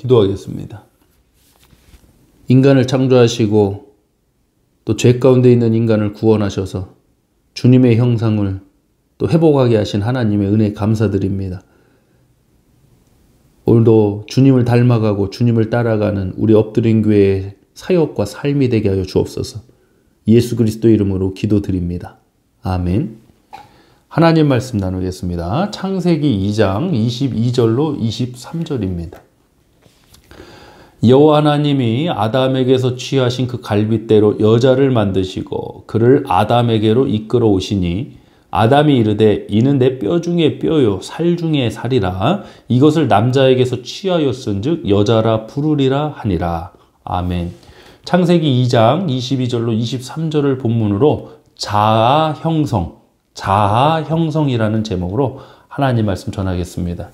기도하겠습니다. 인간을 창조하시고 또 죄 가운데 있는 인간을 구원하셔서 주님의 형상을 또 회복하게 하신 하나님의 은혜에 감사드립니다. 오늘도 주님을 닮아가고 주님을 따라가는 우리 엎드린 교회의 사역과 삶이 되게 하여 주옵소서. 예수 그리스도의 이름으로 기도드립니다. 아멘. 하나님 말씀 나누겠습니다. 창세기 2장 22절로 23절입니다. 여호와 하나님이 아담에게서 취하신 그 갈빗대로 여자를 만드시고 그를 아담에게로 이끌어 오시니 아담이 이르되 이는 내 뼈 중에 뼈요 살 중에 살이라 이것을 남자에게서 취하였은즉 여자라 부르리라 하니라. 아멘. 창세기 2장 22절로 23절을 본문으로 자아 형성이라는 제목으로 하나님 말씀 전하겠습니다.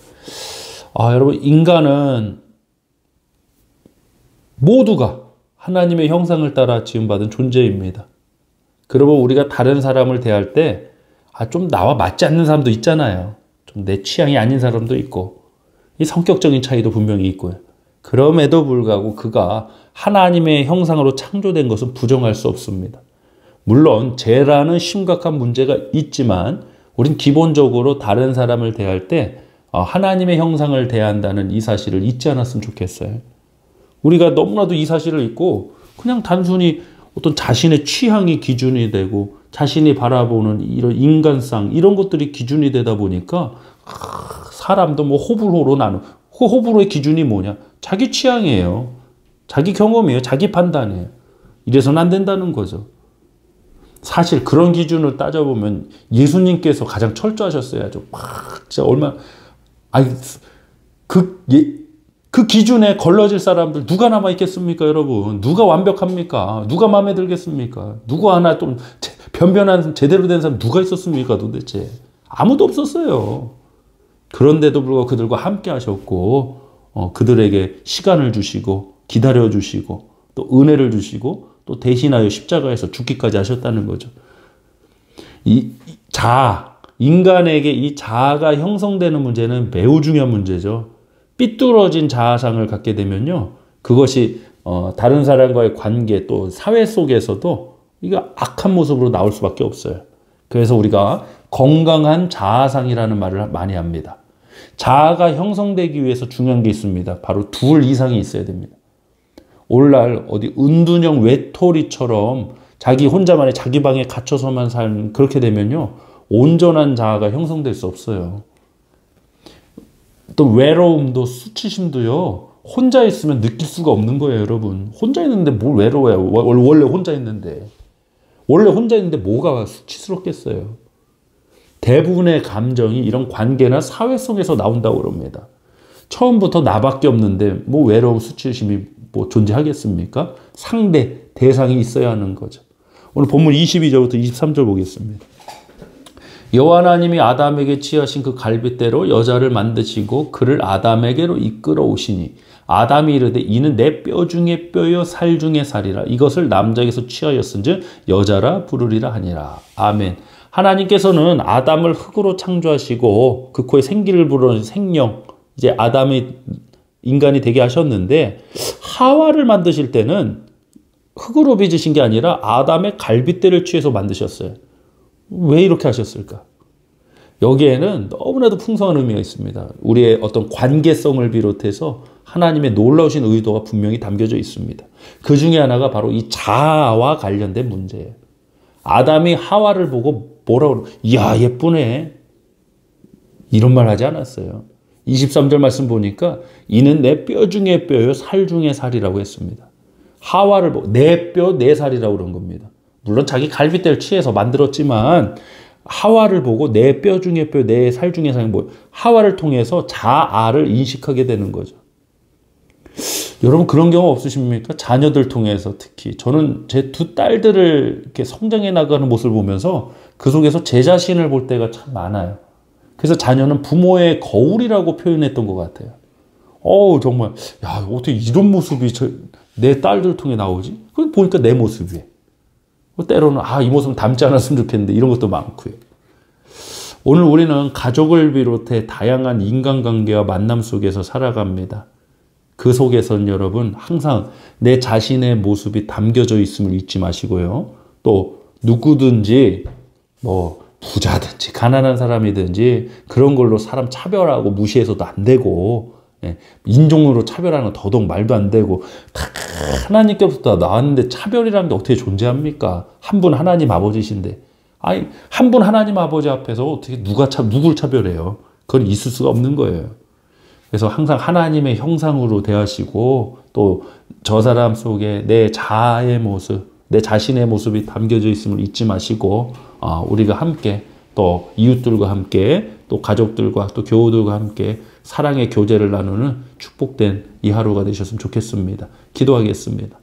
여러분, 인간은 모두가 하나님의 형상을 따라 지음받은 존재입니다. 그러면 우리가 다른 사람을 대할 때 좀 나와 맞지 않는 사람도 있잖아요. 좀 내 취향이 아닌 사람도 있고 이 성격적인 차이도 분명히 있고요. 그럼에도 불구하고 그가 하나님의 형상으로 창조된 것은 부정할 수 없습니다. 물론 죄라는 심각한 문제가 있지만 우린 기본적으로 다른 사람을 대할 때 하나님의 형상을 대한다는 이 사실을 잊지 않았으면 좋겠어요. 우리가 너무나도 이 사실을 잊고 그냥 단순히 어떤 자신의 취향이 기준이 되고 자신이 바라보는 이런 인간상 이런 것들이 기준이 되다 보니까 사람도 뭐 호불호로 나누. 그 호불호의 기준이 뭐냐? 자기 취향이에요. 자기 경험이에요. 자기 판단이에요. 이래서는 안 된다는 거죠. 사실 그런 기준을 따져보면 예수님께서 가장 철저하셨어야죠. 진짜 그 기준에 걸러질 사람들 누가 남아 있겠습니까, 여러분? 누가 완벽합니까? 누가 마음에 들겠습니까? 누구 하나 좀 변변한 제대로 된 사람 누가 있었습니까, 도대체? 아무도 없었어요. 그런데도 불구하고 그들과 함께 하셨고, 그들에게 시간을 주시고, 기다려 주시고, 또 은혜를 주시고, 또 대신하여 십자가에서 죽기까지 하셨다는 거죠. 인간에게 이 자아가 형성되는 문제는 매우 중요한 문제죠. 삐뚤어진 자아상을 갖게 되면요, 그것이 다른 사람과의 관계 또 사회 속에서도 이거 악한 모습으로 나올 수밖에 없어요. 그래서 우리가 건강한 자아상이라는 말을 많이 합니다. 자아가 형성되기 위해서 중요한 게 있습니다. 바로 둘 이상이 있어야 됩니다. 오늘날 어디 은둔형 외톨이처럼 자기 혼자만의 자기 방에 갇혀서만 사는 그렇게 되면요, 온전한 자아가 형성될 수 없어요. 또 외로움도 수치심도요, 혼자 있으면 느낄 수가 없는 거예요, 여러분. 혼자 있는데 뭘 외로워요? 원래 혼자 있는데. 원래 혼자 있는데 뭐가 수치스럽겠어요? 대부분의 감정이 이런 관계나 사회 속에서 나온다고 그럽니다. 처음부터 나밖에 없는데 뭐 외로움, 수치심이 뭐 존재하겠습니까? 상대, 대상이 있어야 하는 거죠. 오늘 본문 22절부터 23절 보겠습니다. 여호와 하나님이 아담에게 취하신 그 갈빗대로 여자를 만드시고 그를 아담에게로 이끌어 오시니 아담이 이르되 이는 내 뼈 중에 뼈요 살 중에 살이라 이것을 남자에게서 취하였은즉 여자라 부르리라 하니라. 아멘. 하나님께서는 아담을 흙으로 창조하시고 그 코에 생기를 불어넣은 생명, 이제 아담이 인간이 되게 하셨는데, 하와를 만드실 때는 흙으로 빚으신 게 아니라 아담의 갈빗대를 취해서 만드셨어요. 왜 이렇게 하셨을까? 여기에는 너무나도 풍성한 의미가 있습니다. 우리의 어떤 관계성을 비롯해서 하나님의 놀라우신 의도가 분명히 담겨져 있습니다. 그 중에 하나가 바로 이 자아와 관련된 문제예요. 아담이 하와를 보고 뭐라고 그러고, 이야, 예쁘네, 이런 말 하지 않았어요. 23절 말씀 보니까 이는 내 뼈 중에 뼈요 살 중에 살이라고 했습니다. 하와를 보고 내 뼈 내 살이라고 그런 겁니다. 물론 자기 갈빗대를 취해서 만들었지만 하와를 보고 내 뼈 중에 뼈, 내 살 중에 살이 뭐예요? 하와를 통해서 자아를 인식하게 되는 거죠. 여러분 그런 경험 없으십니까? 자녀들 통해서 특히. 저는 제 두 딸들을 이렇게 성장해 나가는 모습을 보면서 그 속에서 제 자신을 볼 때가 참 많아요. 그래서 자녀는 부모의 거울이라고 표현했던 것 같아요. 정말, 야, 어떻게 이런 모습이 내 딸들 통해 나오지? 그걸 보니까 내 모습이에요. 때로는 이 모습은 닮지 않았으면 좋겠는데 이런 것도 많고요. 오늘 우리는 가족을 비롯해 다양한 인간관계와 만남 속에서 살아갑니다. 그 속에서는 여러분 항상 내 자신의 모습이 담겨져 있음을 잊지 마시고요. 또 누구든지 뭐 부자든지 가난한 사람이든지 그런 걸로 사람 차별하고 무시해서도 안 되고, 인종으로 차별하는 건 더더욱 말도 안 되고, 다 하나님께부터 나왔는데 차별이라는 게 어떻게 존재합니까? 한 분 하나님 아버지신데. 아니, 한 분 하나님 아버지 앞에서 어떻게 누굴 차별해요? 그건 있을 수가 없는 거예요. 그래서 항상 하나님의 형상으로 대하시고, 또 저 사람 속에 내 자아의 모습, 내 자신의 모습이 담겨져 있음을 잊지 마시고, 우리가 함께 또 이웃들과 함께 또 가족들과 또 교우들과 함께 사랑의 교제를 나누는 축복된 이 하루가 되셨으면 좋겠습니다. 기도하겠습니다.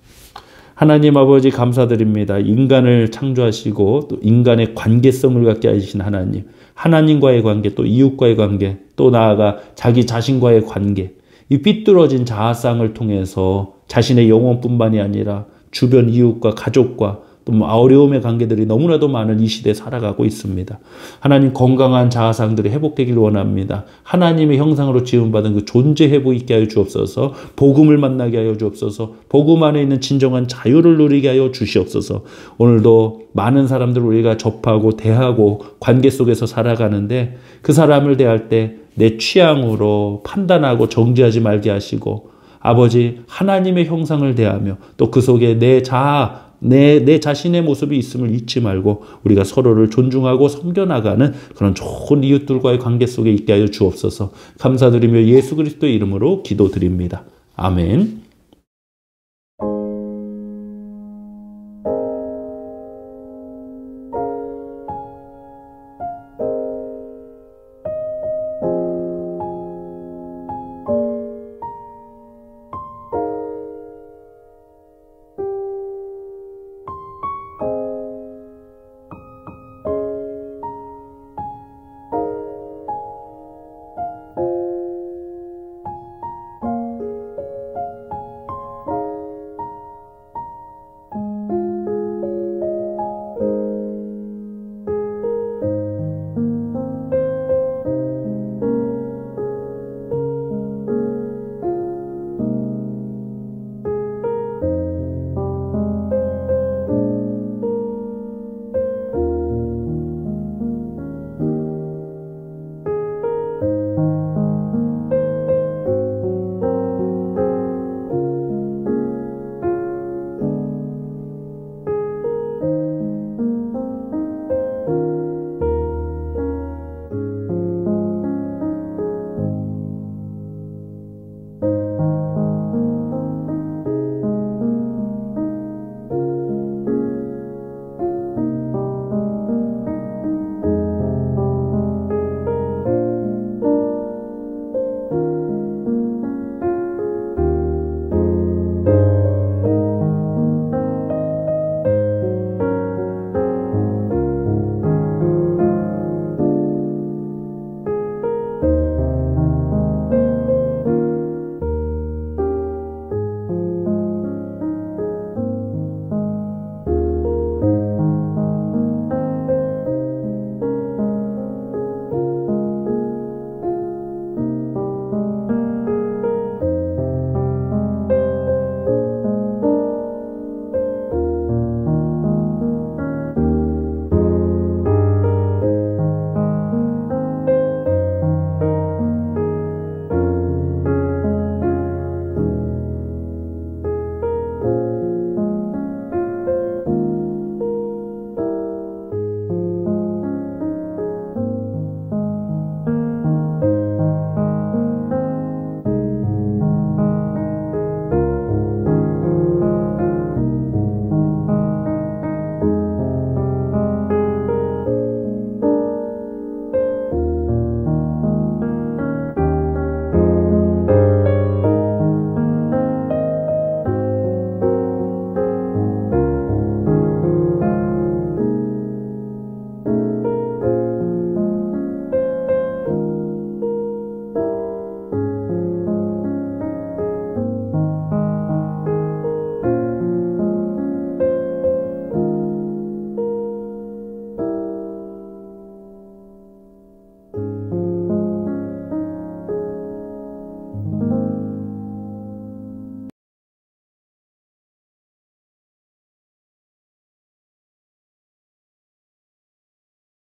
하나님 아버지 감사드립니다. 인간을 창조하시고 또 인간의 관계성을 갖게 하신 하나님, 하나님과의 관계, 또 이웃과의 관계, 또 나아가 자기 자신과의 관계, 이 삐뚤어진 자아상을 통해서 자신의 영혼뿐만이 아니라 주변 이웃과 가족과 또 어려움의 관계들이 너무나도 많은 이 시대에 살아가고 있습니다. 하나님, 건강한 자아상들이 회복되길 원합니다. 하나님의 형상으로 지음받은 그 존재 회복 있게 하여 주옵소서. 복음을 만나게 하여 주옵소서. 복음 안에 있는 진정한 자유를 누리게 하여 주시옵소서. 오늘도 많은 사람들 우리가 접하고 대하고 관계 속에서 살아가는데, 그 사람을 대할 때 내 취향으로 판단하고 정죄하지 말게 하시고, 아버지 하나님의 형상을 대하며 또 그 속에 내 자신의 모습이 있음을 잊지 말고 우리가 서로를 존중하고 섬겨나가는 그런 좋은 이웃들과의 관계 속에 있게 하여 주옵소서. 감사드리며 예수 그리스도의 이름으로 기도드립니다. 아멘.